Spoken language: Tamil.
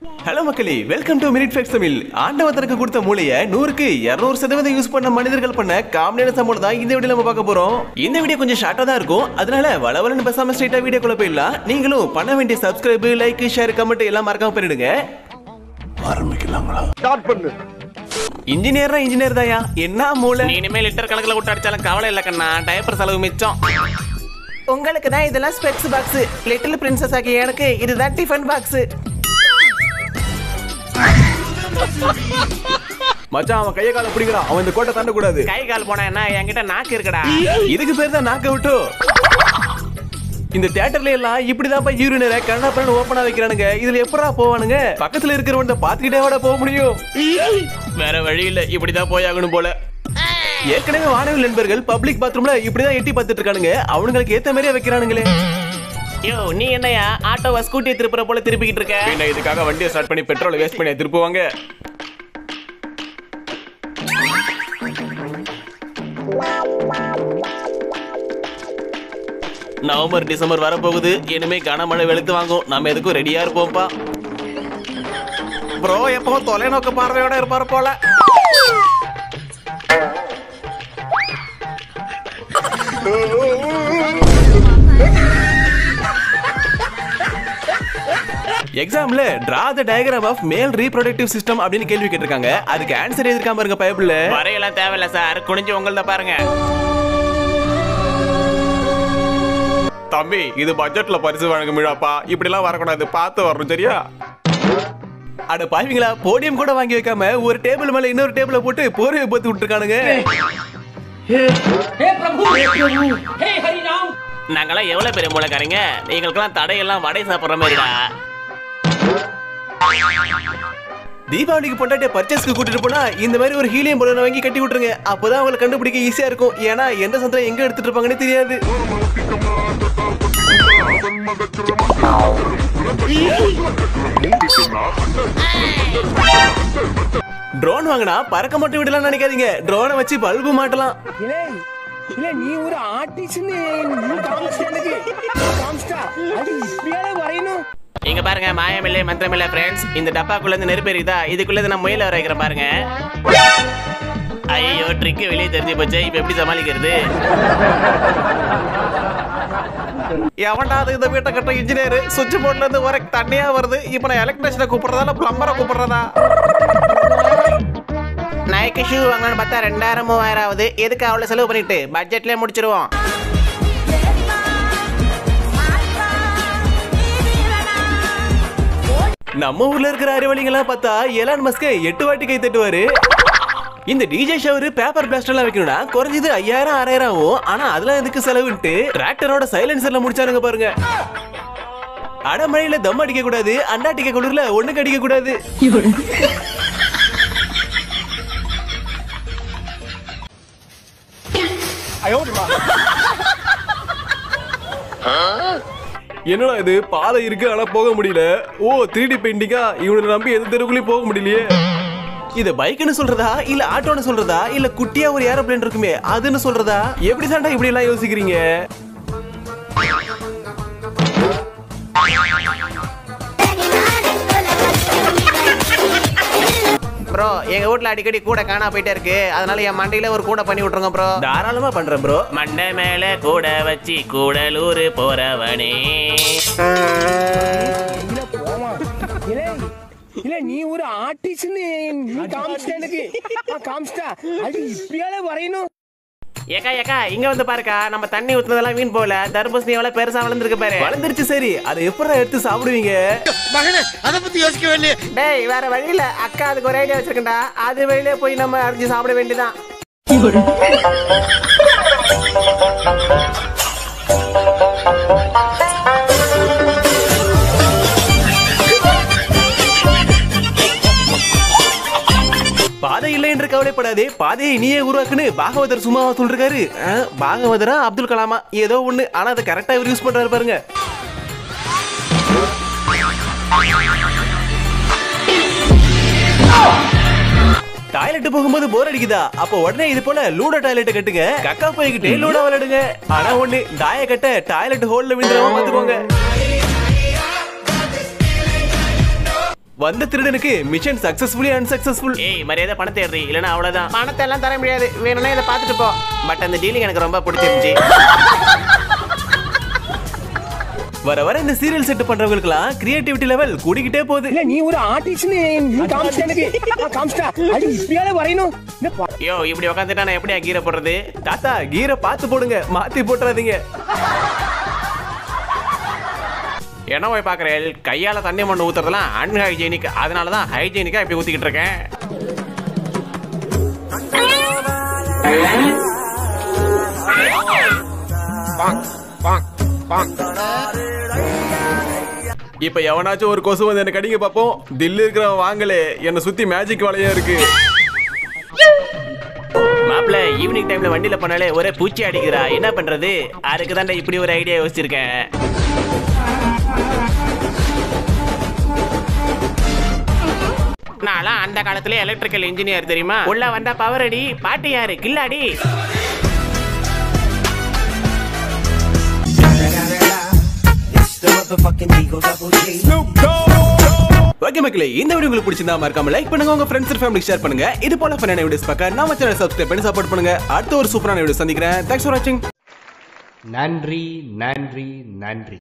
ஹலோ மக்களே, welcome to minute facts Tamil. ஆண்டவத்தனுக்கு கொடுத்த மூளையை 100க்கு 200% யூஸ் பண்ண மனிதர்கள் பண்ண காமெடியான சம்பவம் தான் இந்த வீடியோ நம்ம பார்க்க போறோம். இந்த வீடியோ கொஞ்சம் ஷார்ட்டா தான் இருக்கும், அதனால வளவலன்னு பேசாம ஸ்ட்ரைட்டா வீடியோக்குள்ள போயிடலாம். நீங்களும் பண்ண வேண்டிய சப்ஸ்கிரைப், லைக், ஷேர், கமெண்ட் எல்லாம் மறக்காம பண்ணிடுங்க. ஆரம்பிக்கலாங்களா? ஸ்டார்ட் பண்ணு. இன்ஜினியர் தாயா, என்ன மூளை? இனிமே லிட்டர் கணக்குல விட்டு அடிச்சாலும் கவலை இல்ல கண்ணா, டைப்பர் செலவு மிச்சம். உங்களுக்கு தான் இதெல்லாம் ஸ்பெக்ஸ் பாக்ஸ், லிட்டில் பிரின்சஸ் ஆகிய எனக்கு இதுதான் டிஃபன் பாக்ஸ். மச்சான், அவன் கைய கால பிடிக்கிறான், அவன் இந்த கோட்டை தாண்ட கூடாது. கை கால் போனா என்ன, என்கிட்ட நாக்கு இருக்குடா. இதுக்கு பேர் தான் நாக்க விட்டு. இந்த தியேட்டர்ல எல்லாம் இப்படிதான் யூரினரை கண்ணாப்பண்ணு ஓபனா வைக்கிறானுங்க. இதுல எப்படா போவானுங்க? பக்கத்துல இருக்கிறவன் பாத்துக்கிட்டே போக முடியும். வேற வழி இல்ல, இப்படிதான் போயாகணும் போல. ஏற்கனவே வானவில் நண்பர்கள் பப்ளிக் பாத்ரூம்ல இப்படிதான் எட்டி பார்த்துட்டு இருக்கானுங்க. அவனுங்களுக்கு ஏத்த மாதிரியே வைக்கிறானுங்களே. யோ, நீ என்னையா ஆட்டோவை ஸ்கூட்டியை திருப்புற போல திருப்பிக்கிட்டு இருக்க? என்ன இதுக்காக வண்டியை ஸ்டார்ட் பண்ணி பெட்ரோல் வேஸ்ட் பண்ணி திருப்புவாங்க? நவம்பர் டிசம்பர் வரப்போகுது, இனிமே கனமழை வெளுத்து வாங்கும். நம்ம எதுக்கும் ரெடியா இருப்போம்ப்பா. ப்ரோ எப்பவும் தொலைநோக்கு பார்வையோட இருப்பாரு போல. எக்ஸாம்ல draw the diagram of male reproductive system அப்படின்னு கேள்வி கேட்டிருக்காங்க. அதுக்கு ஆன்சர் எழுதிருக்காம பாருங்க பைபிள்ல. வரையெல்லாம் தேவையில்ல சார், குனிஞ்சு உங்களத பாருங்க. தம்பி, இது பட்ஜெட்ல பரிசு வழங்க முடியாப்பா, இப்படி எல்லாம் வரக்கூடாது, பார்த்து வரணும் சரியா? அட பாவீங்களா, போடியம் கூட வாங்கி வைக்காம ஒரு டேபிள் மேல இன்னொரு டேபிள போட்டு போர்வையை போட்டு விட்டுருக்கானுங்க. நாங்கெல்லாம் எவ்வளவு பெரிய மூளைக்காரங்க, எங்களுக்கெல்லாம் தடையெல்லாம் வடை சாப்பிடுற மாதிரிடா. தீபாவளிக்கு பொண்டாட்டிய பர்ச்சேஸ்க்கு கூட்டிட்டு போனா இந்த மாதிரி ஒரு ஹீலியம் பலூனை வாங்கி கட்டி விட்டுருங்க. அப்பதான் அவங்களை கண்டுபிடிக்க ஈஸியா இருக்கும். ஏன்னா எந்த சந்திரம் எங்க எடுத்துட்டு இருப்பாங்கன்னு தெரியாது. ட்ரோன் வாங்கினா பறக்க மட்டும் விடலாம் நினைக்காதீங்க. ட்ரோனை வச்சு பல்பு மாட்டலாம். நீ ஒரு ஆர்டிஸ்ட்னு வரையணும். இங்க பாருங்க, மாயமில்லை மந்திரமில்லை ஃப்ரெண்ட்ஸ். இந்த டப்பாக்குள்ள இருந்து நெருப்பு எரியுதா, இதுக்குள்ள நான் முயல வர வைக்கிறேன் பாருங்க. ஐயோ, ட்ரிக்கு வெளியே தெரிஞ்சு போச்சு, இப்ப எப்படி சமாளிக்கிறது? எவன்டாது இந்த வீட்டை கட்ட இன்ஜினியர் சுவிட்ச் போர்ட்ல இருந்து வர தண்ணியா வருது. இப்ப நான் எலக்ட்ரிஷியனை கூப்பிடுறதா இல்ல பிளம்பரை கூப்பிடுறதா? நைக்கு ஷூ வாங்கலான்னு பார்த்தா 2000 3000 ஆகுது. எதுக்கு அவ்வளவு செலவு பண்ணிட்டு பட்ஜெட்லயே முடிச்சிருவோம். நம்ம ஊர்ல இருக்கிற அறிவாளிகளா பார்த்தா எலான் மஸ்க் 8 வாட்டி கை தட்டுவாரு. இந்த டிஜே ஷவர் பேப்பர் பிளாஸ்டர் எல்லாம் வைக்கணும்னா குறைஞ்சது 5000 6000 ஆகும். ஆனா அதெல்லாம் எதுக்கு செலவுன்ட்டு டிராக்டரோட சைலன்சர்ல முடிச்சாருங்க பாருங்க. அடமழையில தம் அடிக்க கூடாது, அண்டாட்டிக்க குளிர்ல ஒண்ணுக்கு அடிக்க கூடாது. என்னடா இது, பாதை இருக்கு ஆனா போக முடியல. ஓ 3D பெயிண்டிங்கா? இவனை நம்பி எந்த தெருவுக்குள்ளயும் போக முடியலையே. இது பைக்னு சொல்றதா இல்ல ஆட்டோன்னு சொல்றதா இல்ல குட்டியா ஒரு ஏரோப்ளேன் இருக்குமே அதுன்னு சொல்றதா? எப்படி தாண்டா இப்படி எல்லாம் யோசிக்கிறீங்க? ப்ரோ, எங்க வீட்ல அடிக்கடி கூட காணா போயிட்டே இருக்கு, அதனால என் மண்டையில ஒரு கூட பண்ணி விட்டுருங்க ப்ரோ. தாராளமா பண்றேன் ப்ரோ. மண்டை மேல கூட வச்சு கூடலூர் போறவனே. இல்ல நீ ஒரு ஆர்டிஸ்ட்னு வரையணும். ஏக்கா இங்க வந்து பாருக்கா, நம்ம தண்ணி ஊத்துனதெல்லாம் வீண் போல. தர்பூசணி எவ்வளவு பெருசா வளர்ந்துருக்கு பாரு. வளர்ந்துருச்சு சரி, அதை எப்படா எடுத்து சாப்பிடுவீங்க? அத பத்தி யோசிக்கவே இல்லையே. டேய், வேற வழியில அக்கா அதுக்கு ஒரு ஐடியா வச்சிருக்கா. அது வழியிலே போய் நம்ம அரிஞ்சு சாப்பிட வேண்டியதான். பாதை இல்லை என்று கவலைப்படாதே, பாதையை நீயே உருவாக்குன்னு பாகவதர் சும்மாவா சொல்றாரு? பாகவதரா அப்துல் கலாமா ஏதோ ஒண்ணு, ஆனா அதை கரெக்டா இவர் யூஸ் பண்றாரு பாருங்க. டாய்லெட் போகும்போது போர் அடிக்குதா? அப்ப உடனே இது போல லூடோ டாய்லெட் கட்டுங்க. கக்கா போய்கிட்டே லூடோ விளையாடுங்க. ஆனா ஒண்ணு, தாய கட்ட டாய்லெட் ஹோல்ல விழுந்துடாம பாத்துக்கோங்க. வந்த திருடனுக்கு மிஷன் சக்சஸ்ஃபுல்லி அன்சக்சஸ்ஃபுல். ஏய் மரியாதை பணத்தை ஏறி, இல்லைன்னா அவ்வளவுதான். பணத்தை எல்லாம் தர முடியாது, வேணும்னா இதை பார்த்துட்டு போ. பட் அந்த டீலிங் எனக்கு ரொம்ப பிடிச்சிருந்துச்சு. வர வர இந்த சீரியல் செட் பண்றவங்களுக்குலாம் கிரியேட்டிவிட்டி லெவல் கூடிக்கிட்டே போகுது. இல்ல நீ ஒரு ஆர்டிஸ்ட்னு நீ காமிச்சிட்ட எனக்கு. காமிச்சிட்டா அடி இப்படியாலே வரையணும். யோ இப்படி உட்காந்துட்டா நான் எப்படியா கீரை போடுறது? தாத்தா கீரை பார்த்து போடுங்க, மாத்தி போட்டுறாதீங்க. என்ன போய் பாக்குறேன், கையால தண்ணி மண்ணு ஊத்துறதுலாம் அன்ஹைஜீனிக். அதனாலதான் ஹைஜீனிக்கா இப்படி ஊத்திக்கிட்டு இருக்கேன். இப்ப எவனாச்சும் ஒரு கொசு வந்து என்ன கடிங்க பாப்போம். தில்லி இருக்கிறவன் வாங்கலே, என்ன சுத்தி மேஜிக் வளையா இருக்கு. மாப்பிள்ள ஈவினிங் டைம்ல வண்டியில போனாலே ஒரே பூச்சி அடிக்கிறா, என்ன பண்றது? அதுக்கு தாண்டா இப்படி ஒரு ஐடியா யோசிச்சிருக்கேன். நான்லாம் அந்த காலத்துல எலக்ட்ரிக்கல் இன்ஜினியர் தெரியுமா? உள்ள வந்தா பவர் அடி, பாட்டு யாரு கில்லாடி. ஓகே மக்களே, இந்த வீடியோ உங்களுக்கு பிடிச்சிருந்தா மறக்காம லைக் பண்ணுங்க, உங்க ஃப்ரெண்ட்ஸ் அண்ட் ஃபேமிலிக்கு ஷேர் பண்ணுங்க. இது போல ஃபன்னான வீடியோஸ் பார்க்க நம்ம சேனலை சப்ஸ்கிரைப் பண்ணி சப்போர்ட் பண்ணுங்க. அடுத்த ஒரு சூப்பரான வீடியோ சந்திக்கிறேன். தேங்க்ஸ் ஃபார் வாட்சிங். நன்றி நன்றி நன்றி.